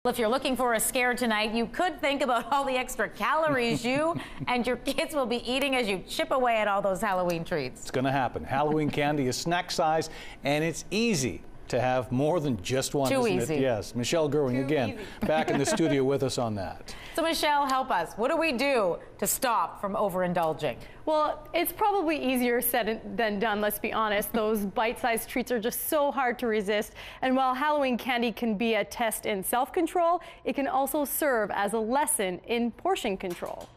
If you're looking for a scare tonight, you could think about all the extra calories you and your kids will be eating as you chip away at all those Halloween treats. It's going to happen. Halloween candy is snack size, and it's easy to have more than just one, Too isn't easy. it? Yes. Michelle Gerwing again, back in the studio with us on that. So Michelle, help us. What do we do to stop from overindulging? Well, it's probably easier said than done, let's be honest. Those bite-sized treats are just so hard to resist. And while Halloween candy can be a test in self-control, it can also serve as a lesson in portion control.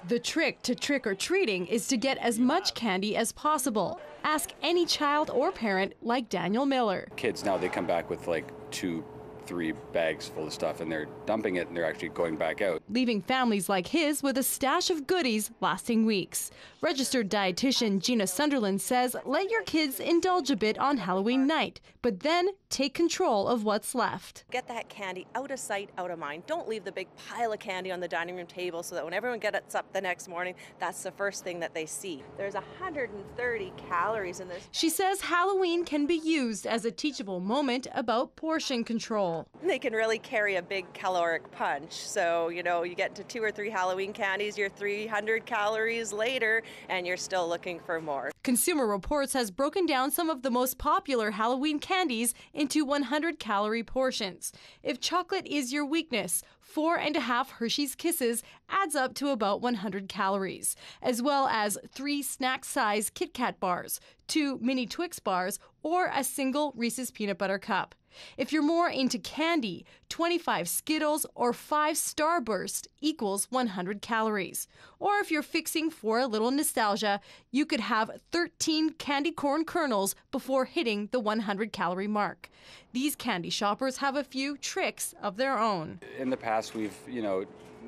The trick to trick-or-treating is to get as much candy as possible. Ask any child or parent like Daniel Miller. Kids now, they come back with like 2-3 bags full of stuff and they're dumping it and they're actually going back out, Leaving families like his with a stash of goodies lasting weeks. Registered dietitian Gina Sunderland says let your kids indulge a bit on Halloween night, but then take control of what's left. Get that candy out of sight, out of mind. Don't leave the big pile of candy on the dining room table so that when everyone gets up the next morning, that's the first thing that they see. There's 130 calories in this. She says Halloween can be used as a teachable moment about portion control. They can really carry a big caloric punch. So, you get into 2 or 3 Halloween candies, you're 300 calories later, and you're still looking for more. Consumer Reports has broken down some of the most popular Halloween candies into 100-calorie portions. If chocolate is your weakness, 4.5 Hershey's Kisses adds up to about 100 calories, as well as 3 snack-size Kit Kat bars, 2 mini Twix bars, or a single Reese's Peanut Butter Cup. If you're more into candy, 25 Skittles or 5 Starburst equals 100 calories. Or if you're fixing for a little nostalgia, you could have 13 candy corn kernels before hitting the 100-calorie mark. These candy shoppers have a few tricks of their own. In the past, we've,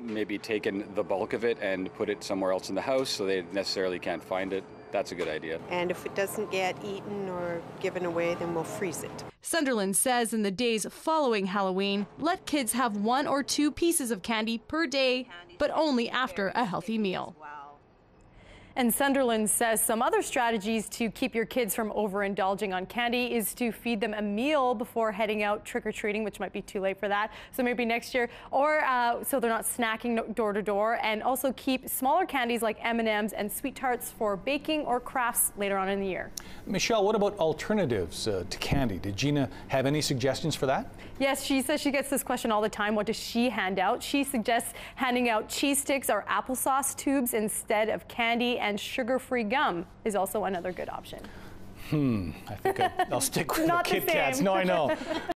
maybe taken the bulk of it and put it somewhere else in the house so they necessarily can't find it. That's a good idea. And if it doesn't get eaten or given away, then we'll freeze it. Sunderland says in the days following Halloween, let kids have 1 or 2 pieces of candy per day, but only after a healthy meal. And Sunderland says some other strategies to keep your kids from overindulging on candy is to feed them a meal before heading out trick-or-treating, which might be too late for that. So maybe next year, or so they're not snacking door to door. And also keep smaller candies like M&Ms and sweet tarts for baking or crafts later on in the year. Michelle, what about alternatives to candy? Did Gina have any suggestions for that? Yes, she says she gets this question all the time. What does she hand out? She suggests handing out cheese sticks or applesauce tubes instead of candy, and sugar-free gum is also another good option. I think I'll stick with the Not the Kit Kats. same. No, I know.